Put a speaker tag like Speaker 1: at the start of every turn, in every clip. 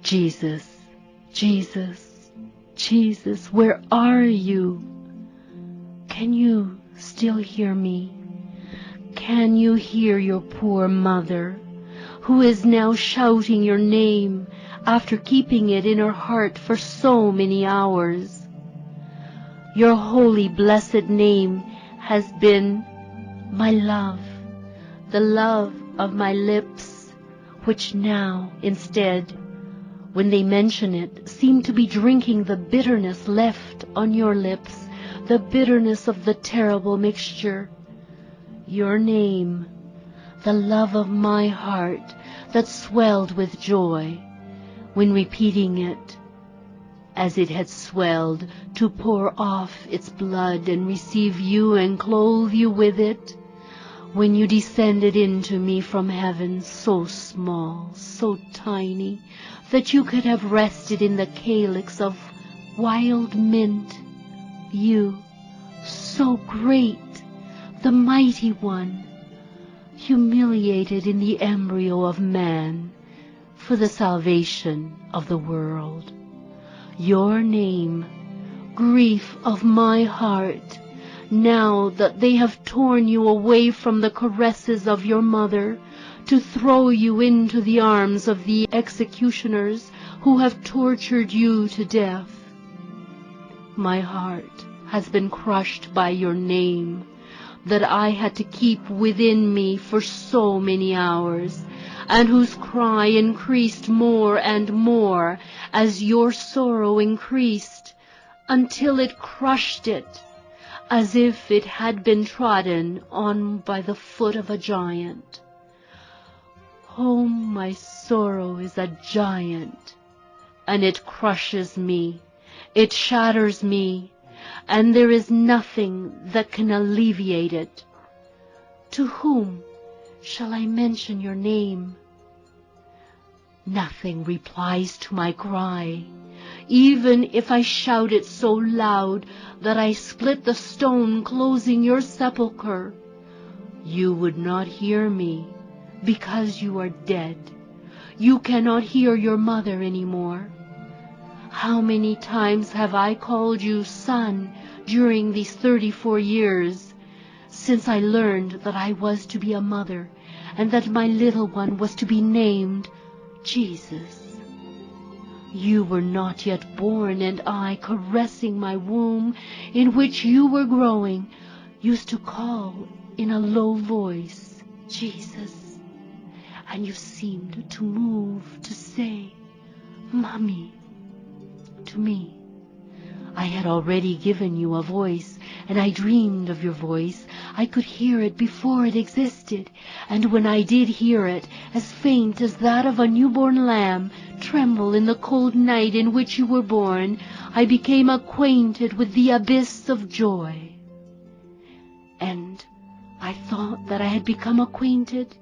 Speaker 1: Jesus, Jesus, Jesus, where are you? Can you still hear me? Can you hear your poor mother, who is now shouting your name after keeping it in her heart for so many hours? Your holy, blessed name has been my love, the love of my lips, which now, instead, when they mention it, seem to be drinking the bitterness left on your lips, the bitterness of the terrible mixture. Your name, the love of my heart that swelled with joy when repeating it, as it had swelled to pour off its blood and receive you and clothe you with it, when you descended into me from heaven, so small, so tiny, that you could have rested in the calyx of wild mint. You, so great, the mighty one, humiliated in the embryo of man for the salvation of the world. Your name, grief of my heart, now that they have torn you away from the caresses of your mother, to throw you into the arms of the executioners who have tortured you to death. My heart has been crushed by your name, that I had to keep within me for so many hours, and whose cry increased more and more as your sorrow increased, until it crushed it, as if it had been trodden on by the foot of a giant. Oh, my sorrow is a giant, and it crushes me, it shatters me, and there is nothing that can alleviate it. To whom shall I mention your name? Nothing replies to my cry, even if I shout it so loud that I split the stone closing your sepulchre. You would not hear me, because you are dead. You cannot hear your mother any more. How many times have I called you son during these 34 years, since I learned that I was to be a mother, and that my little one was to be named Jesus. You were not yet born, and I, caressing my womb in which you were growing, used to call in a low voice, Jesus, and you seemed to move to say, Mommy, to me. I had already given you a voice, and I dreamed of your voice. I could hear it before it existed, and when I did hear it, as faint as that of a newborn lamb, tremble in the cold night in which you were born, I became acquainted with the abyss of joy. And I thought that I had become acquainted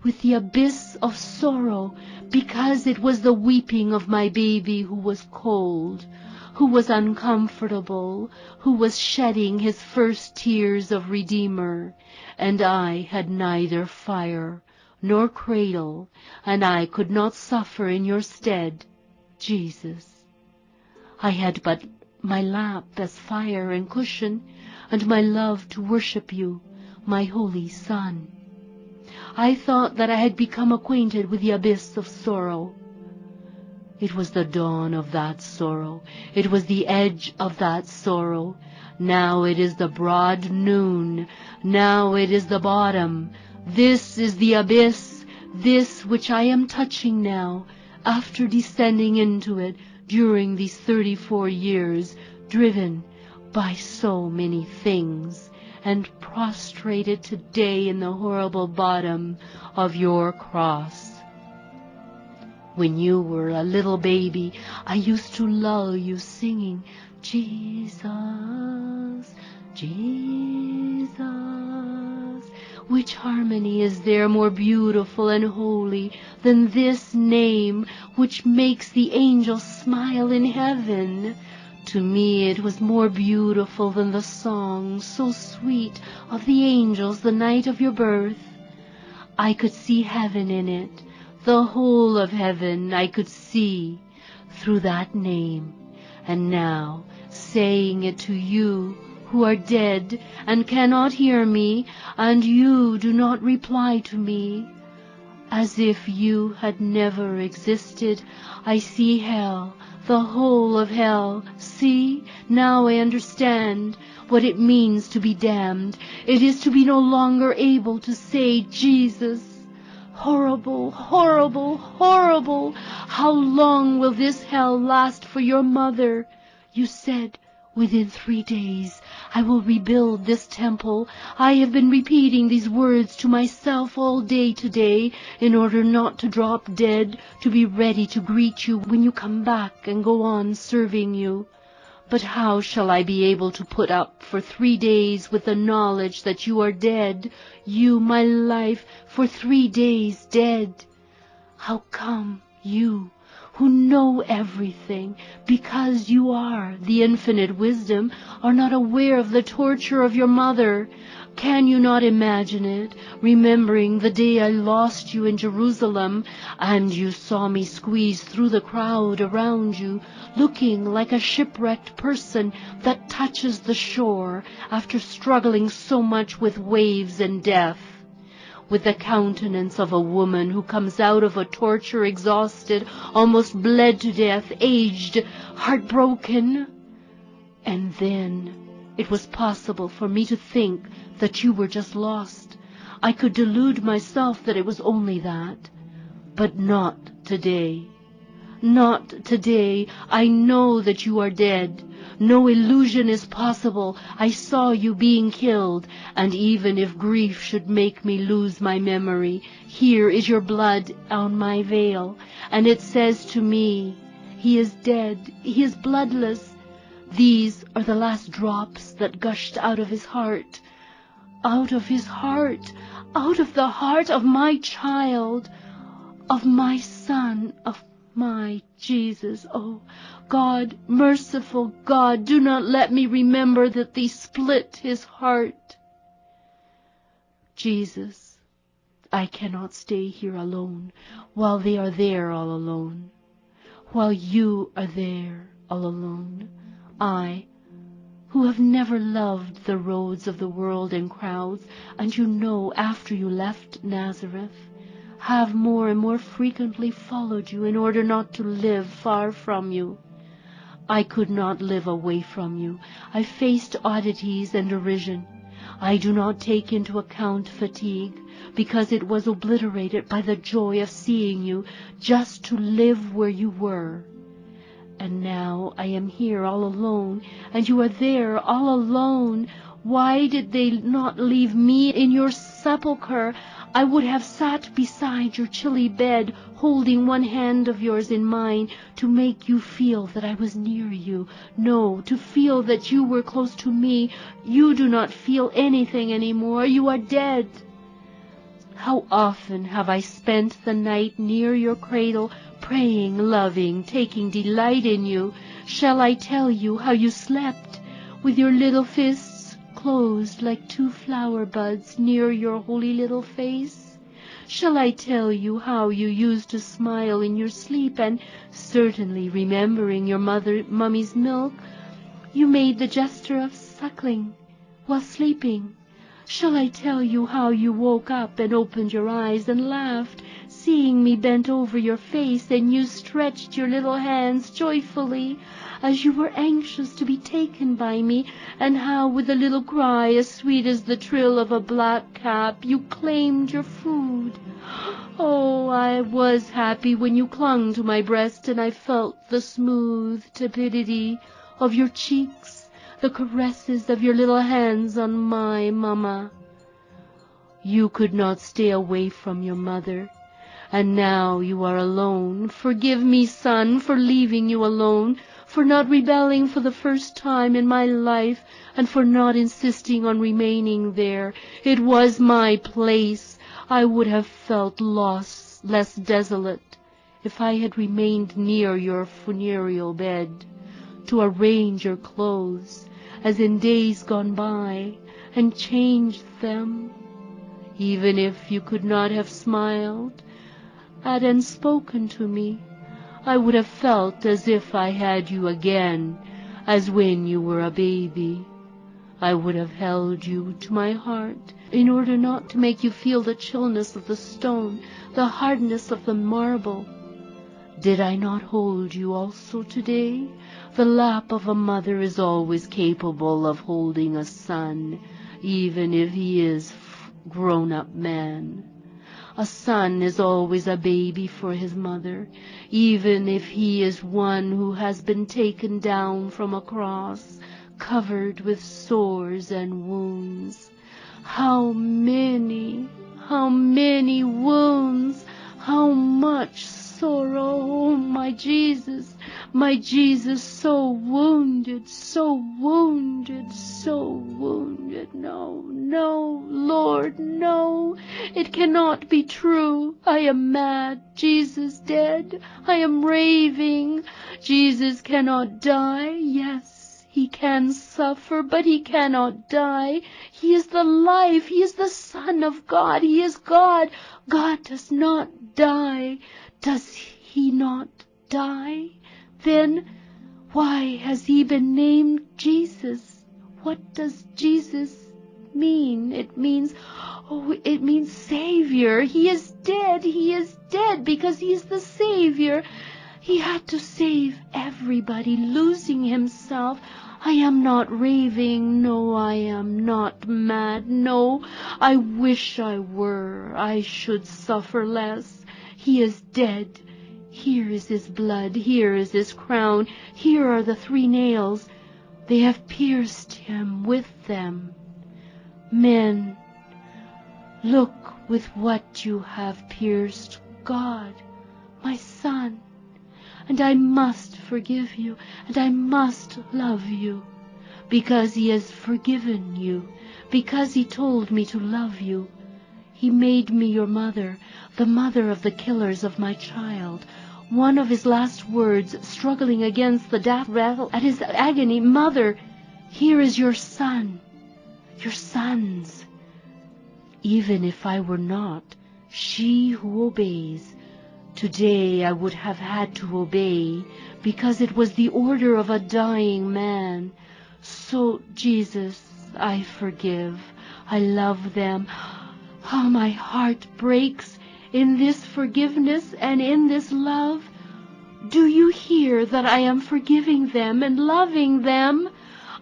Speaker 1: with the abyss of sorrow, because it was the weeping of my baby who was cold, who was uncomfortable, who was shedding his first tears of Redeemer, and I had neither fire nor cradle, and I could not suffer in your stead, Jesus. I had but my lap as fire and cushion, and my love to worship you, my holy Son. I thought that I had become acquainted with the abyss of sorrow. It was the dawn of that sorrow. It was the edge of that sorrow. Now it is the broad noon. Now it is the bottom. This is the abyss, this which I am touching now, after descending into it during these 34 years, driven by so many things, and prostrated today in the horrible bottom of your cross. When you were a little baby, I used to lull you singing, Jesus, Jesus. Which harmony is there more beautiful and holy than this name, which makes the angels smile in heaven? To me it was more beautiful than the song so sweet of the angels the night of your birth. I could see heaven in it, The whole of heaven I could see through that name, and now, saying it to you who are dead and cannot hear me, and you do not reply to me, as if you had never existed, I see hell, the whole of hell. See, now I understand what it means to be damned. It is to be no longer able to say, Jesus. Horrible, horrible, horrible! How long will this hell last for your mother? You said, within 3 days I will rebuild this temple. I have been repeating these words to myself all day today in order not to drop dead, to be ready to greet you when you come back and go on serving you. But how shall I be able to put up for 3 days with the knowledge that you are dead, you, my life, for 3 days dead? How come you, who know everything, because you are the infinite wisdom, are not aware of the torture of your mother? Can you not imagine it, remembering the day I lost you in Jerusalem, and you saw me squeeze through the crowd around you, looking like a shipwrecked person that touches the shore after struggling so much with waves and death, with the countenance of a woman who comes out of a torture exhausted, almost bled to death, aged, heartbroken? And then it was possible for me to think that you were just lost. I could delude myself that it was only that. But not today. Not today. I know that you are dead. No illusion is possible. I saw you being killed, and even if grief should make me lose my memory, here is your blood on my veil, and it says to me, he is dead, he is bloodless. These are the last drops that gushed out of his heart. Out of his heart, out of the heart of my child, of my son, of my Jesus. Oh, God, merciful God, do not let me remember that they split his heart. Jesus, I cannot stay here alone while they are there all alone, while you are there all alone. I, who have never loved the roads of the world and crowds, and you know after you left Nazareth, have more and more frequently followed you in order not to live far from you. I could not live away from you. I faced oddities and derision. I do not take into account fatigue, because it was obliterated by the joy of seeing you, just to live where you were. And now I am here all alone, and you are there all alone. Why did they not leave me in your sepulchre? I would have sat beside your chilly bed, holding one hand of yours in mine, to make you feel that I was near you. No, to feel that you were close to me. You do not feel anything anymore. You are dead. How often have I spent the night near your cradle, praying, loving, taking delight in you. Shall I tell you how you slept, with your little fists closed like 2 flower buds near your holy little face? Shall I tell you how you used to smile in your sleep, and, certainly remembering your mummy's milk, you made the gesture of suckling while sleeping? Shall I tell you how you woke up and opened your eyes and laughed, seeing me bent over your face, and you stretched your little hands joyfully as you were anxious to be taken by me, and how with a little cry as sweet as the trill of a blackcap you claimed your food? Oh, I was happy when you clung to my breast, and I felt the smooth tepidity of your cheeks, the caresses of your little hands on my mamma. You could not stay away from your mother, and now you are alone. Forgive me, son, for leaving you alone, for not rebelling for the first time in my life, and for not insisting on remaining there. It was my place. I would have felt lost, less desolate, if I had remained near your funereal bed, to arrange your clothes, as in days gone by, and change them. Even if you could not have smiled, hadn't spoken to me, I would have felt as if I had you again, as when you were a baby. I would have held you to my heart, in order not to make you feel the chillness of the stone, the hardness of the marble. Did I not hold you also today? The lap of a mother is always capable of holding a son, even if he is grown-up man. A son is always a baby for his mother, even if he is one who has been taken down from a cross, covered with sores and wounds. How many wounds, how much sorrow, oh, my Jesus, so wounded, so wounded, so wounded. No, no, Lord, no, it cannot be true. I am mad. Jesus dead. I am raving. Jesus cannot die. Yes, he can suffer, but he cannot die. He is the life. He is the Son of God. He is God. God does not die. Does he not die? Then why has he been named Jesus? What does Jesus mean? It means Savior. He is dead. He is dead because he is the Savior. He had to save everybody, losing himself. I am not raving. No, I am not mad. No, I wish I were. I should suffer less. He is dead. Here is his blood. Here is his crown. Here are the 3 nails. They have pierced him with them. Men, look with what you have pierced God, my son. And I must forgive you, and I must love you, because he has forgiven you, because he told me to love you. He made me your mother, the mother of the killers of my child. One of his last words, struggling against the death rattle at his agony, Mother, here is your son, your sons. Even if I were not she who obeys, today I would have had to obey, because it was the order of a dying man. So, Jesus, I forgive. I love them. How my heart breaks in this forgiveness and in this love. Do you hear that I am forgiving them and loving them?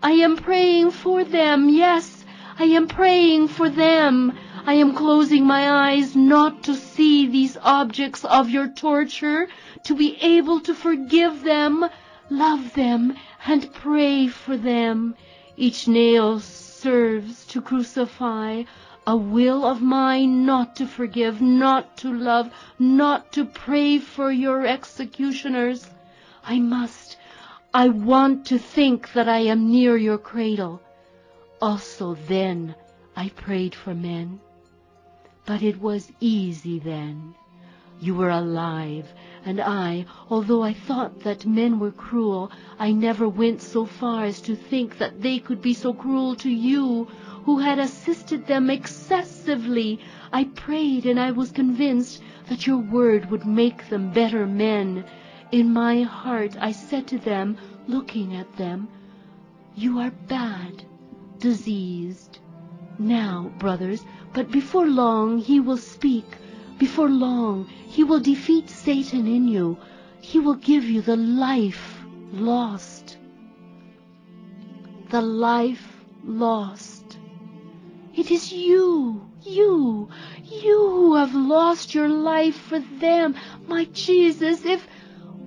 Speaker 1: I am praying for them. Yes, I am praying for them. I am closing my eyes not to see these objects of your torture, to be able to forgive them, love them, and pray for them. Each nail serves to crucify a will of mine not to forgive, not to love, not to pray for your executioners. I want to think that I am near your cradle. Also then I prayed for men. But it was easy then. You were alive, and I, although I thought that men were cruel, I never went so far as to think that they could be so cruel to you, who had assisted them excessively. I prayed, and I was convinced that your word would make them better men. In my heart I said to them, looking at them, you are bad, diseased. Now, brothers, but before long he will speak. Before long he will defeat Satan in you. He will give you the life lost. The life lost. It is you who have lost your life for them. My Jesus, if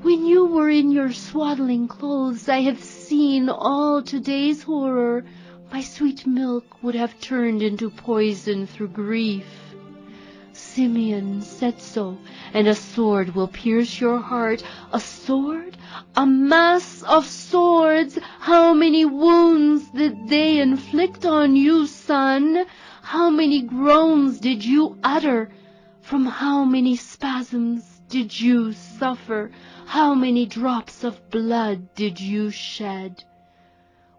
Speaker 1: when you were in your swaddling clothes I had seen all today's horror, my sweet milk would have turned into poison through grief. Simeon said so, and a sword will pierce your heart. A sword? A mass of swords! How many wounds did they inflict on you, son? How many groans did you utter? From how many spasms did you suffer? How many drops of blood did you shed?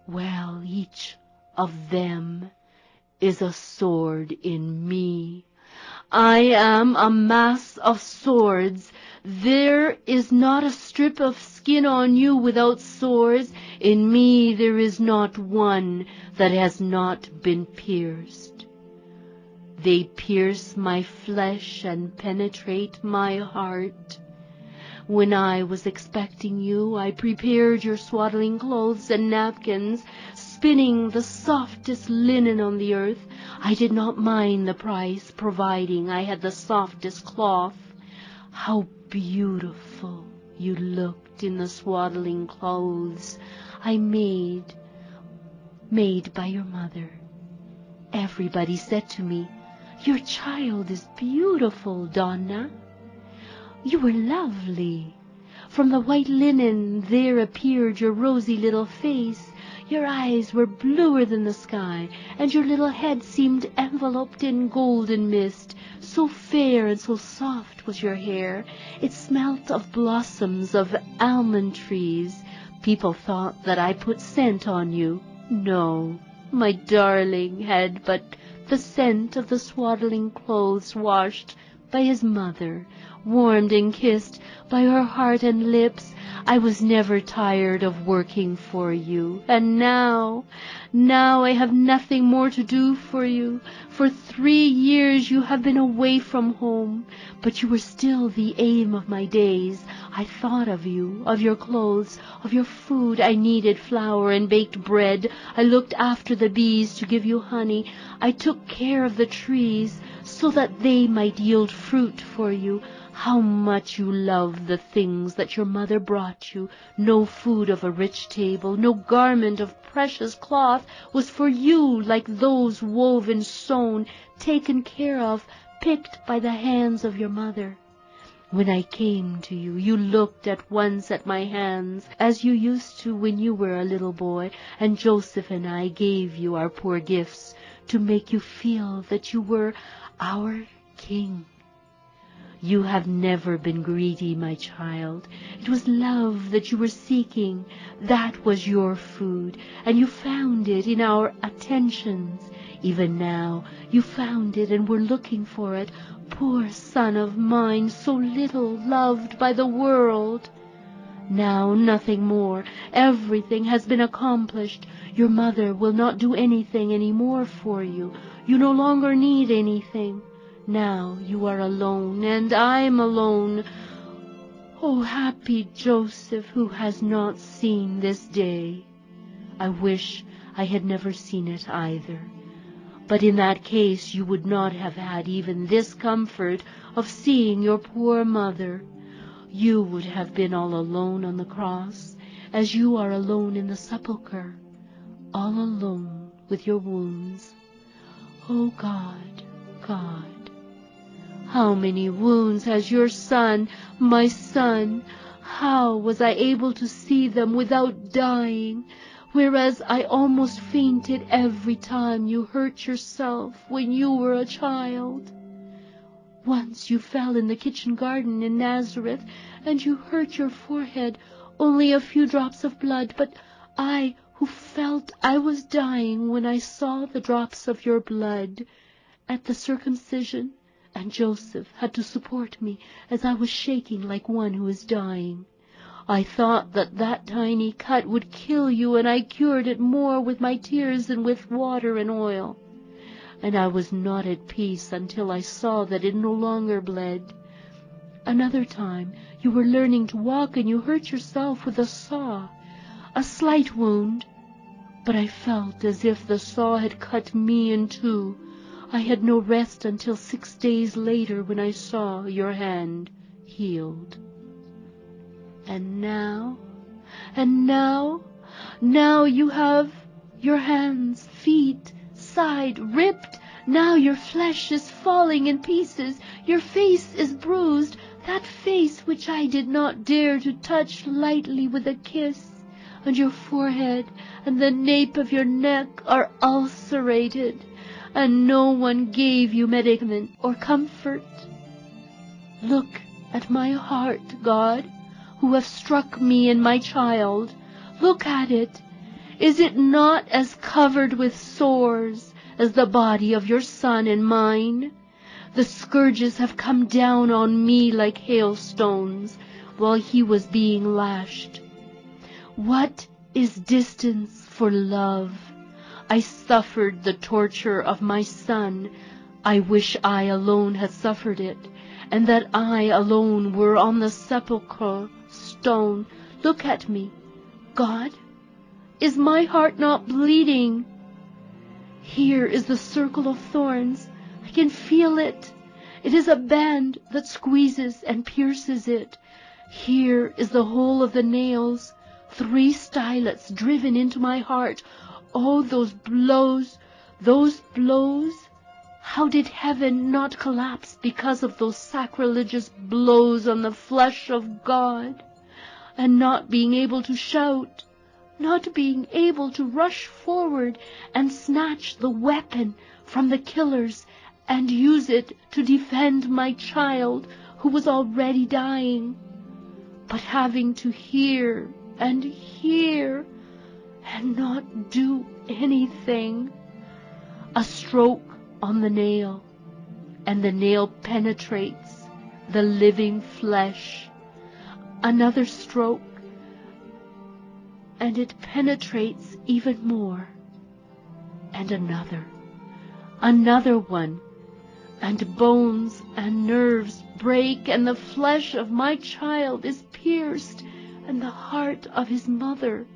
Speaker 1: Well, each of them is a sword in me. I am a mass of swords. There is not a strip of skin on you without sores. In me there is not one that has not been pierced. They pierce my flesh and penetrate my heart. When I was expecting you, I prepared your swaddling clothes and napkins, spinning the softest linen on the earth. I did not mind the price, providing I had the softest cloth. How beautiful you looked in the swaddling clothes I made by your mother. Everybody said to me, "Your child is beautiful, Donna." You were lovely. From the white linen there appeared your rosy little face. Your eyes were bluer than the sky, and your little head seemed enveloped in golden mist. So fair and so soft was your hair. It smelt of blossoms of almond trees. People thought that I put scent on you. No, my darling had but the scent of the swaddling clothes washed by his mother, warmed and kissed by her heart and lips. I was never tired of working for you, and now I have nothing more to do for you. For 3 years you have been away from home, but you were still the aim of my days. I thought of you, of your clothes, of your food. I kneaded flour and baked bread. I looked after the bees to give you honey. I took care of the trees so that they might yield fruit for you. How much you loved the things that your mother brought you. No food of a rich table, no garment of precious cloth was for you like those woven, sewn, taken care of, picked by the hands of your mother. When I came to you, you looked at once at my hands, as you used to when you were a little boy, and Joseph and I gave you our poor gifts to make you feel that you were our king. You have never been greedy, my child. It was love that you were seeking. That was your food, and you found it in our attentions. Even now you found it and were looking for it. Poor son of mine, so little loved by the world. Now nothing more. Everything has been accomplished. Your mother will not do anything any more for you. You no longer need anything. Now you are alone, and I'm alone. Oh, happy Joseph, who has not seen this day. I wish I had never seen it either. But in that case you would not have had even this comfort of seeing your poor mother. You would have been all alone on the cross, as you are alone in the sepulchre, all alone with your wounds. Oh God, God, how many wounds has your son, my son? How was I able to see them without dying, whereas I almost fainted every time you hurt yourself when you were a child? Once you fell in the kitchen garden in Nazareth, and you hurt your forehead, only a few drops of blood, but I, who felt I was dying when I saw the drops of your blood at the circumcision, and Joseph had to support me as I was shaking like one who is dying. I thought that that tiny cut would kill you, and I cured it more with my tears than with water and oil. And I was not at peace until I saw that it no longer bled. Another time you were learning to walk, and you hurt yourself with a saw, a slight wound, but I felt as if the saw had cut me in two. I had no rest until 6 days later, when I saw your hand healed. And now you have your hands, feet, side ripped. Now your flesh is falling in pieces. Your face is bruised, that face which I did not dare to touch lightly with a kiss. And your forehead and the nape of your neck are ulcerated, and no one gave you medicament or comfort. Look at my heart, God, who have struck me and my child. Look at it. Is it not as covered with sores as the body of your son and mine? The scourges have come down on me like hailstones while he was being lashed. What is distance for love? I suffered the torture of my son. I wish I alone had suffered it, and that I alone were on the sepulchre stone. Look at me, God. Is my heart not bleeding? Here is the circle of thorns. I can feel it. It is a band that squeezes and pierces it. Here is the hole of the nails. 3 stylets driven into my heart. Oh, those blows, those blows! How did heaven not collapse because of those sacrilegious blows on the flesh of God? And not being able to shout, not being able to rush forward and snatch the weapon from the killers and use it to defend my child who was already dying, but having to hear and hear and not do anything. A stroke on the nail, and the nail penetrates the living flesh. Another stroke, and it penetrates even more. And another one, and bones and nerves break, and the flesh of my child is pierced, and the heart of his mother.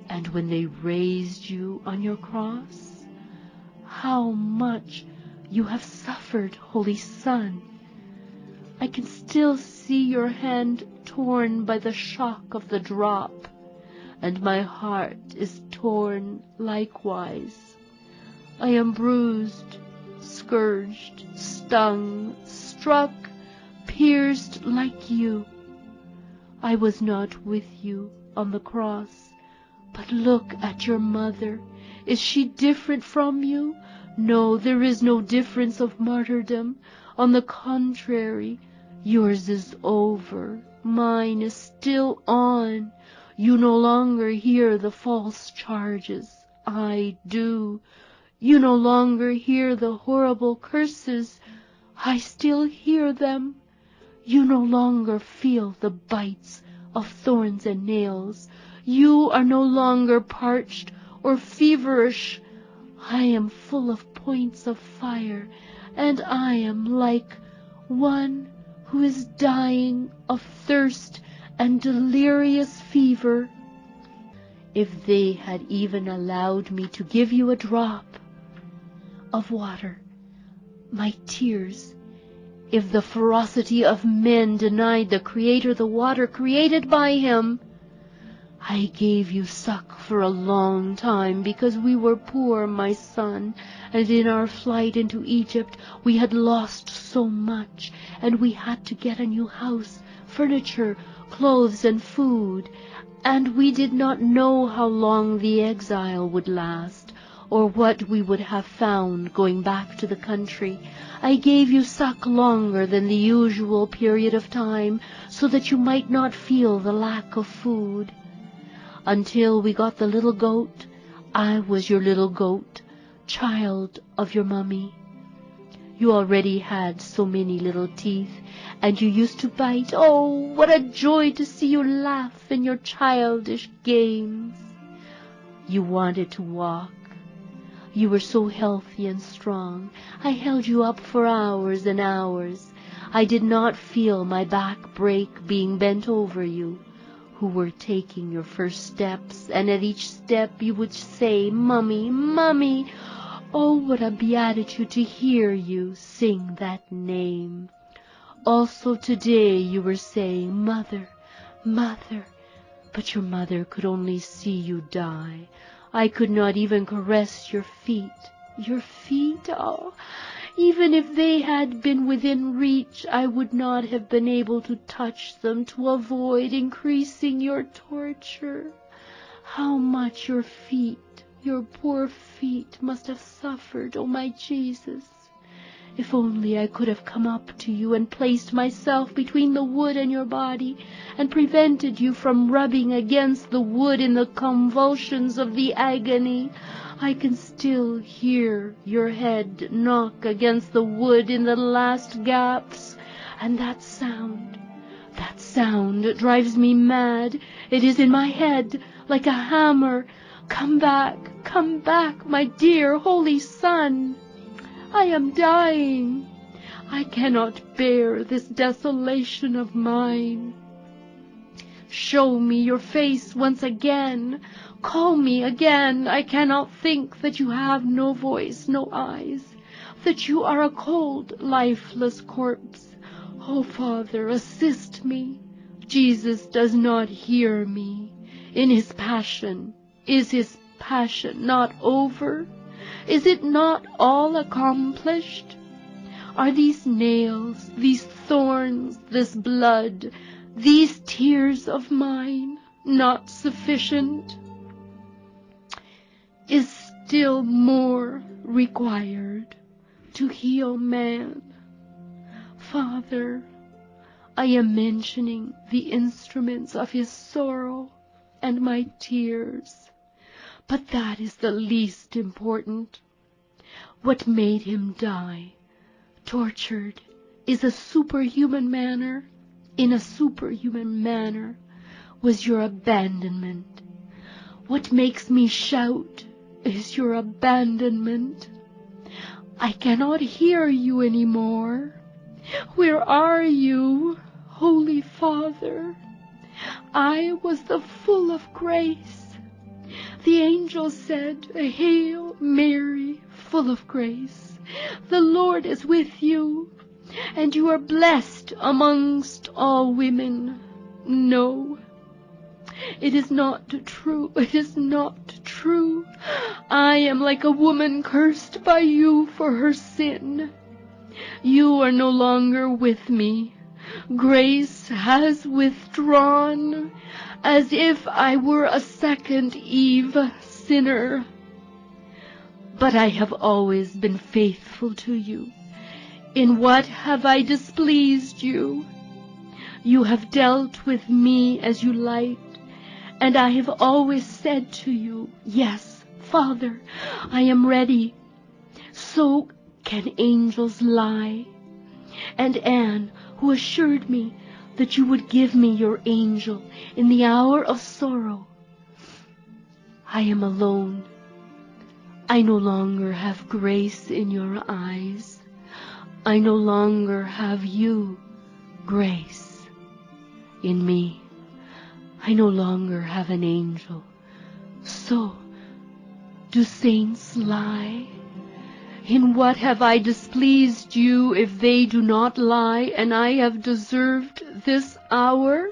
Speaker 1: And when they raised you on your cross, how much you have suffered, Holy Son. I can still see your hand torn by the shock of the drop, and my heart is torn likewise. I am bruised, scourged, stung, struck, pierced like you. I was not with you on the cross, but look at your mother. Is she different from you? No, there is no difference of martyrdom. On the contrary, yours is over. Mine is still on. You no longer hear the false charges. I do. You no longer hear the horrible curses. I still hear them. You no longer feel the bites of thorns and nails. You are no longer parched or feverish. I am full of points of fire, and I am like one who is dying of thirst and delirious fever. If they had even allowed me to give you a drop of water, my tears, if the ferocity of men denied the Creator the water created by him, I gave you suck for a long time because we were poor, my son, and in our flight into Egypt we had lost so much, and we had to get a new house, furniture, clothes, and food, and we did not know how long the exile would last, or what we would have found going back to the country. I gave you suck longer than the usual period of time, so that you might not feel the lack of food. Until we got the little goat, I was your little goat, child of your mummy. You already had so many little teeth, and you used to bite. Oh, what a joy to see you laugh in your childish games. You wanted to walk. You were so healthy and strong. I held you up for hours and hours. I did not feel my back break being bent over you, who were taking your first steps, and at each step you would say, "Mummy, Mummy." Oh, what a beatitude to hear you sing that name. Also today you were saying, "Mother, Mother," but your mother could only see you die. I could not even caress your feet. Your feet, oh, even if they had been within reach, I would not have been able to touch them to avoid increasing your torture. How much your feet, your poor feet, must have suffered, oh my Jesus. If only I could have come up to you and placed myself between the wood and your body, and prevented you from rubbing against the wood in the convulsions of the agony. I can still hear your head knock against the wood in the last gaps, and that sound drives me mad. It is in my head like a hammer. Come back, my dear Holy Son. I am dying. I cannot bear this desolation of mine. Show me your face once again. Call me again. I cannot think that you have no voice, no eyes, that you are a cold, lifeless corpse. Oh, Father, assist me. Jesus does not hear me. In his passion, is his passion not over? Is it not all accomplished? Are these nails, these thorns, this blood, these tears of mine not sufficient? Is still more required to heal man? Father, I am mentioning the instruments of his sorrow and my tears, but that is the least important. What made him die, tortured, is a superhuman manner. In a superhuman manner was your abandonment. What makes me shout is your abandonment. I cannot hear you anymore. Where are you, Holy Father? I was the full of grace. The angel said, Hail Mary, full of grace. The Lord is with you, and you are blessed amongst all women. No, it is not true. It is not true. I am like a woman cursed by you for her sin. You are no longer with me. Grace has withdrawn, as if I were a second Eve sinner. But I have always been faithful to you. In what have I displeased you? You have dealt with me as you liked, and I have always said to you, Yes, Father, I am ready. So can angels lie? And Anne, who assured me that you would give me your angel in the hour of sorrow. I am alone. I no longer have grace in your eyes. I no longer have you, grace, in me. I no longer have an angel. So, do saints lie? In what have I displeased you if they do not lie, and I have deserved this hour?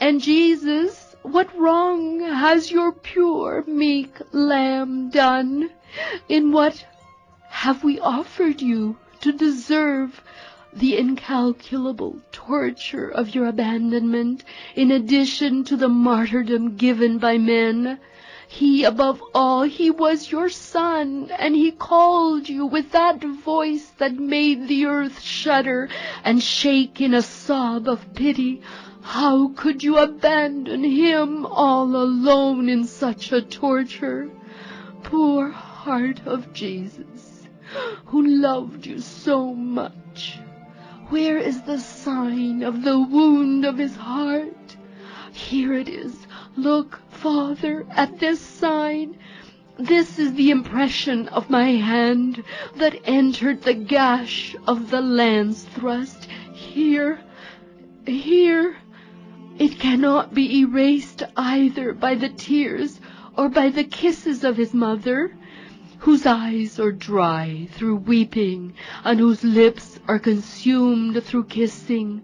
Speaker 1: And Jesus, what wrong has your pure, meek Lamb done? In what have we offered you to deserve the incalculable torture of your abandonment, in addition to the martyrdom given by men? He, above all, he was your Son, and he called you with that voice that made the earth shudder and shake in a sob of pity. How could you abandon him all alone in such a torture? Poor heart of Jesus, who loved you so much. Where is the sign of the wound of his heart? Here it is. Look, Father, at this sign. This is the impression of my hand that entered the gash of the lance thrust. Here. It cannot be erased either by the tears or by the kisses of his mother, whose eyes are dry through weeping, and whose lips are consumed through kissing.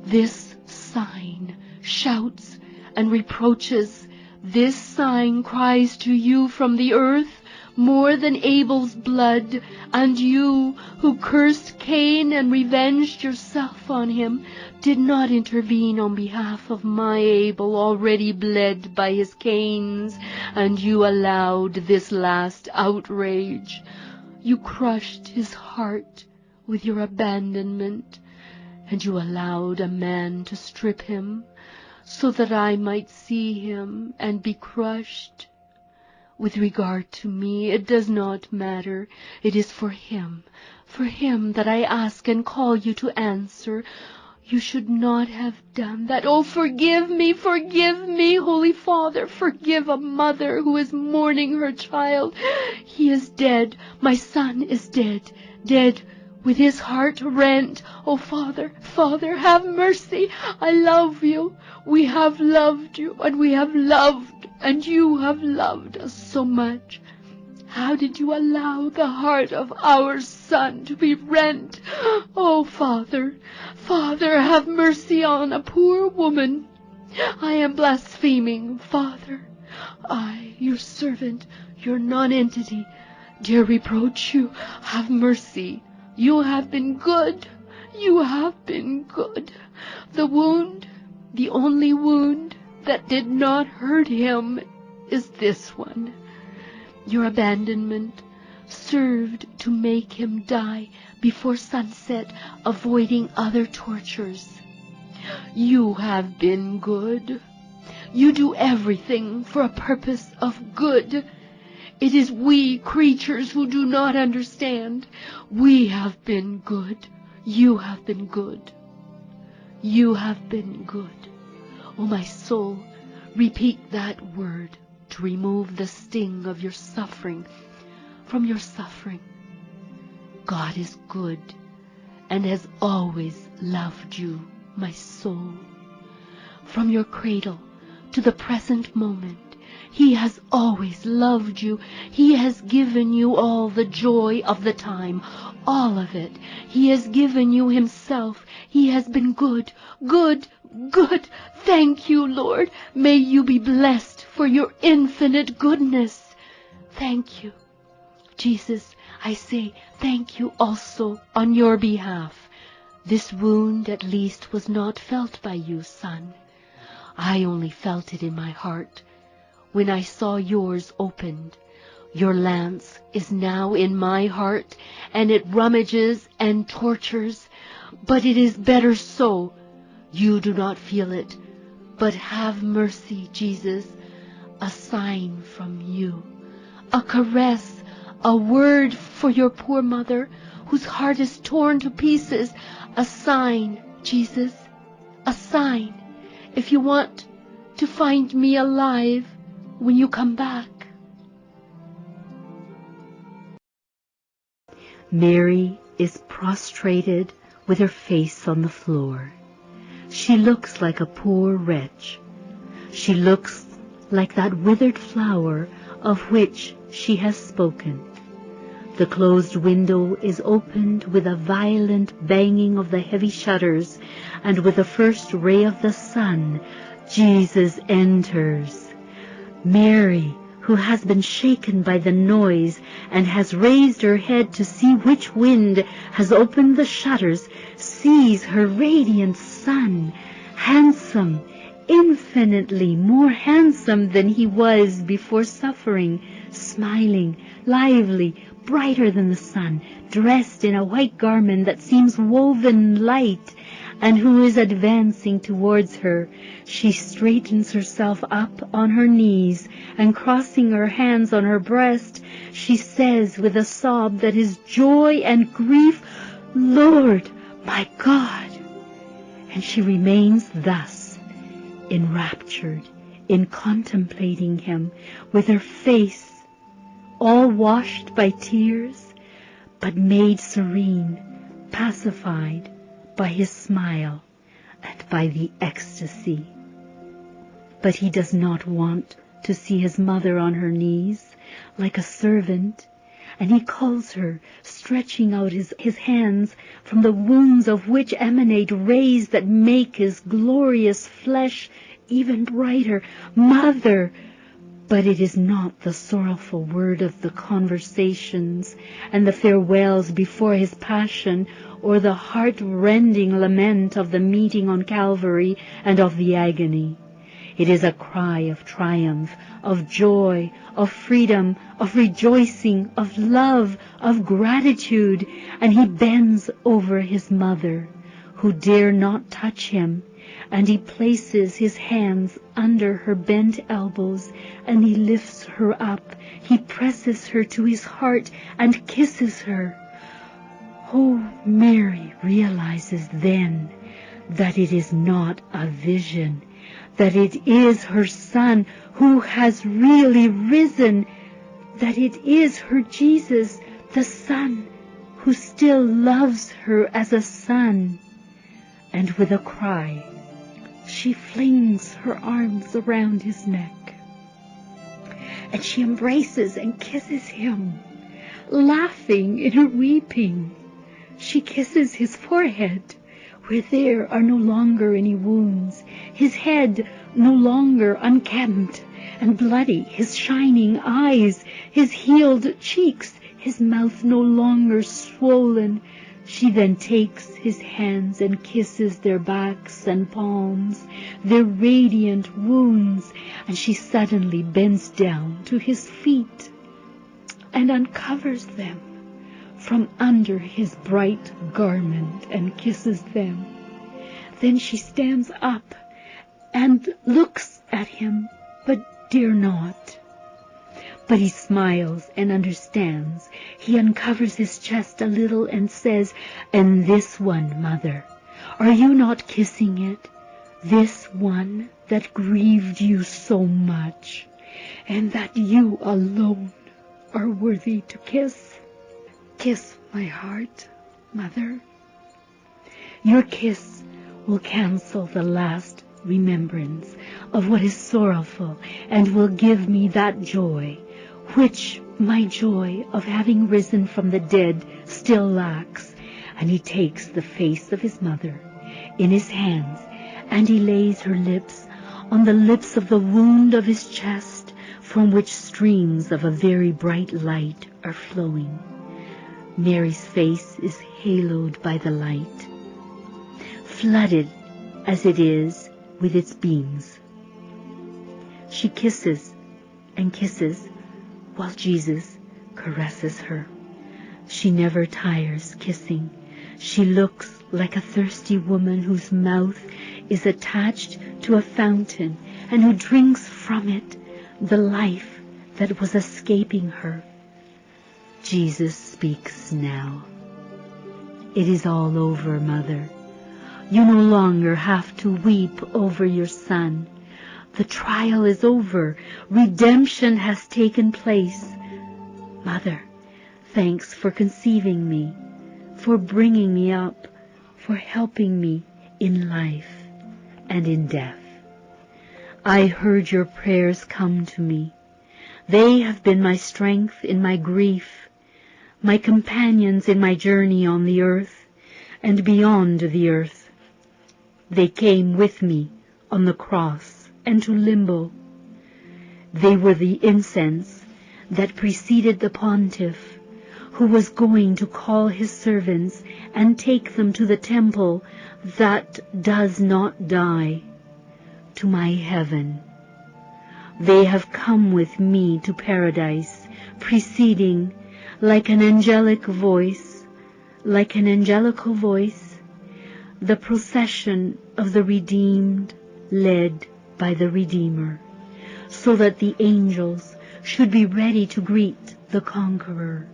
Speaker 1: This sign shouts and reproaches. This sign cries to you from the earth more than Abel's blood, and you, who cursed Cain and revenged yourself on him, did not intervene on behalf of my Abel, already bled by his Cains, and you allowed this last outrage. You crushed his heart with your abandonment, and you allowed a man to strip him, so that I might see him and be crushed. With regard to me, it does not matter. It is for him that I ask and call you to answer. You should not have done that. Oh, forgive me, Holy Father. Forgive a mother who is mourning her child. He is dead. My son is dead, dead with his heart rent. Oh, Father, have mercy. I love you. We have loved you, and we have loved, and you have loved us so much. How did you allow the heart of our son to be rent? Oh, Father, have mercy on a poor woman. I am blaspheming, Father. I, your servant, your nonentity, dare reproach you. Have mercy. You have been good. You have been good. The wound, the only wound that did not hurt him, is this one. Your abandonment served to make him die before sunset, avoiding other tortures. You have been good. You do everything for a purpose of good. It is we creatures who do not understand. We have been good. You have been good. You have been good. Oh, my soul, repeat that word to remove the sting of your suffering from your suffering. God is good and has always loved you, my soul. From your cradle to the present moment, He has always loved you. He has given you all the joy of the time, all of it. He has given you Himself. He has been good, good, good. Thank you, Lord. May you be blessed for your infinite goodness. Thank you. Jesus, I say thank you also on your behalf. This wound at least was not felt by you, Son. I only felt it in my heart when I saw yours opened. Your lance is now in my heart, and it rummages and tortures, but it is better so. You do not feel it, but have mercy, Jesus, a sign from you, a caress, a word for your poor mother, whose heart is torn to pieces, a sign, Jesus, a sign, if you want to find me alive when you come back. Mary is prostrated with her face on the floor. She looks like a poor wretch. She looks like that withered flower of which she has spoken. The closed window is opened with a violent banging of the heavy shutters, and with the first ray of the sun, Jesus enters. Mary, who has been shaken by the noise and has raised her head to see which wind has opened the shutters, sees her radiant Son, handsome, infinitely more handsome than he was before suffering, smiling, lively, brighter than the sun, dressed in a white garment that seems woven light, and who is advancing towards her. She straightens herself up on her knees, and crossing her hands on her breast, she says with a sob that is joy and grief, "Lord, my God!" And she remains thus, enraptured, in contemplating him, with her face all washed by tears, but made serene, pacified by his smile and by the ecstasy. But he does not want to see his mother on her knees like a servant, and he calls her, stretching out his hands, from the wounds of which emanate rays that make his glorious flesh even brighter, "Mother!" But it is not the sorrowful word of the conversations and the farewells before his passion, or the heart-rending lament of the meeting on Calvary and of the agony. It is a cry of triumph, of joy, of freedom, of rejoicing, of love, of gratitude, and he bends over his mother, who dare not touch him,
Speaker 2: and he places his hands under her bent elbows, and he lifts her up. He presses her to his heart and kisses her. Oh, Mary realizes then that it is not a vision, that it is her Son who has really risen, that it is her Jesus, the Son, who still loves her as a son. And with a cry, she flings her arms around his neck, and she embraces and kisses him, laughing in her weeping. She kisses his forehead, where there are no longer any wounds, his head no longer unkempt and bloody, his shining eyes, his healed cheeks, his mouth no longer swollen. She then takes his hands and kisses their backs and palms, their radiant wounds, and she suddenly bends down to his feet and uncovers them from under his bright garment and kisses them. Then she stands up and looks at him, but dare not. But he smiles and understands. He uncovers his chest a little and says, "And this one, Mother, are you not kissing it? This one that grieved you so much, and that you alone are worthy to kiss? Kiss my heart, Mother. Your kiss will cancel the last remembrance of what is sorrowful, and will give me that joy which my joy of having risen from the dead still lacks." And he takes the face of his mother in his hands, and he lays her lips on the lips of the wound of his chest, from which streams of a very bright light are flowing. Mary's face is haloed by the light, flooded as it is with its beams. She kisses and kisses, while Jesus caresses her. She never tires kissing. She looks like a thirsty woman whose mouth is attached to a fountain, and who drinks from it the life that was escaping her. Jesus speaks now. "It is all over, Mother. You no longer have to weep over your son. The trial is over. Redemption has taken place. Mother, thanks for conceiving me, for bringing me up, for helping me in life and in death. I heard your prayers come to me. They have been my strength in my grief, my companions in my journey on the earth and beyond the earth. They came with me on the cross and to limbo. They were the incense that preceded the pontiff, who was going to call his servants and take them to the temple that does not die, to my heaven. They have come with me to paradise, preceding like an angelical voice, the procession of the redeemed, led by the Redeemer, so that the angels should be ready to greet the conqueror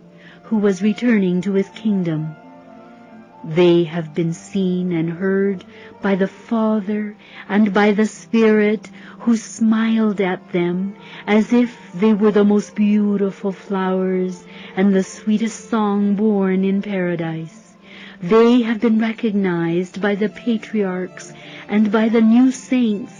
Speaker 2: who was returning to his kingdom. They have been seen and heard by the Father and by the Spirit, who smiled at them as if they were the most beautiful flowers and the sweetest song born in paradise. They have been recognized by the patriarchs and by the new saints,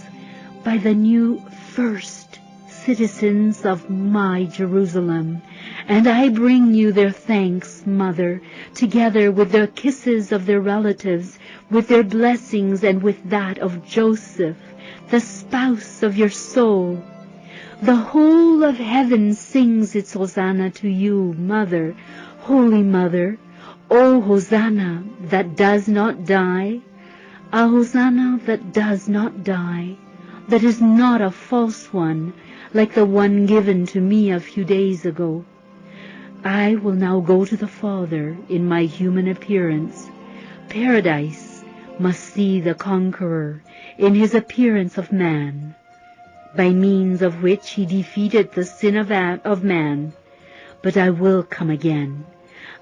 Speaker 2: by the new first citizens of my Jerusalem. And I bring you their thanks, Mother, together with the kisses of their relatives, with their blessings, and with that of Joseph, the spouse of your soul. The whole of heaven sings its Hosanna to you, Mother, Holy Mother. O Hosanna that does not die, a Hosanna that does not die, that is not a false one, like the one given to me a few days ago. I will now go to the Father in my human appearance. Paradise must see the conqueror in his appearance of man, by means of which he defeated the sin of man. But I will come again.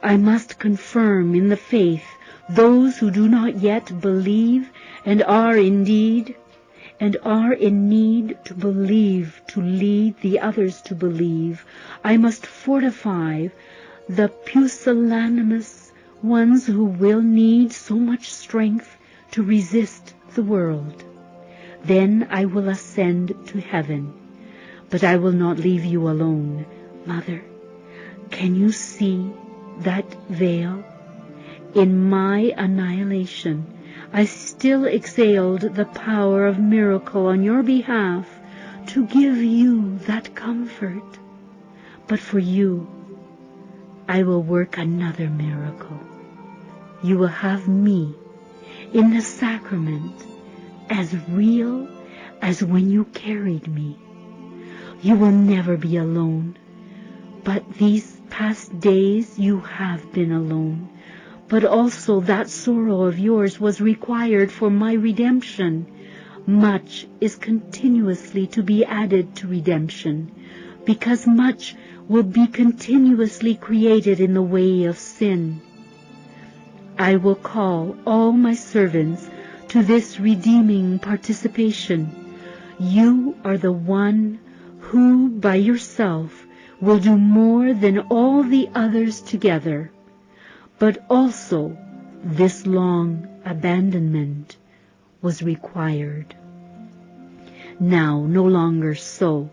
Speaker 2: I must confirm in the faith those who do not yet believe and are in need to believe, to lead the others to believe. I must fortify the pusillanimous ones who will need so much strength to resist the world. Then I will ascend to heaven, but I will not leave you alone. Mother, can you see that veil? In my annihilation, I still exhaled the power of miracle on your behalf to give you that comfort. But for you, I will work another miracle. You will have me in the sacrament as real as when you carried me. You will never be alone. But these past days you have been alone. But also that sorrow of yours was required for my redemption. Much is continuously to be added to redemption, because much will be continuously created in the way of sin. I will call all my servants to this redeeming participation. You are the one who, by yourself, will do more than all the others together. But also this long abandonment was required. Now, no longer so.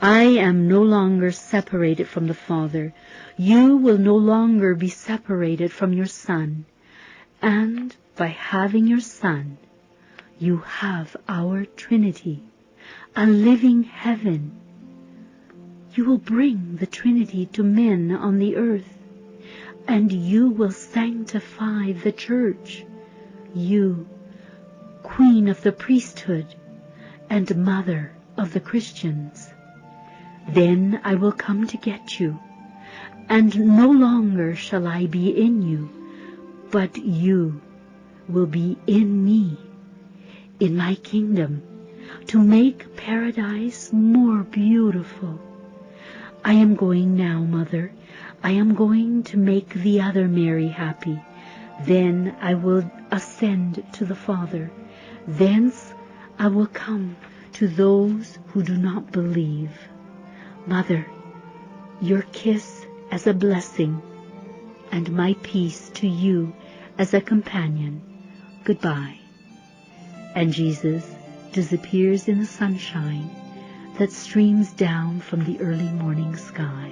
Speaker 2: I am no longer separated from the Father. You will no longer be separated from your Son. And by having your Son, you have our Trinity, a living heaven. You will bring the Trinity to men on the earth, and you will sanctify the Church, you, Queen of the priesthood and Mother of the Christians. Then I will come to get you, and no longer shall I be in you, but you will be in me, in my kingdom, to make paradise more beautiful. I am going now, Mother. I am going to make the other Mary happy. Then I will ascend to the Father. Thence I will come to those who do not believe. Mother, your kiss as a blessing, and my peace to you as a companion. Goodbye. And Jesus disappears in the sunshine that streams down from the early morning sky.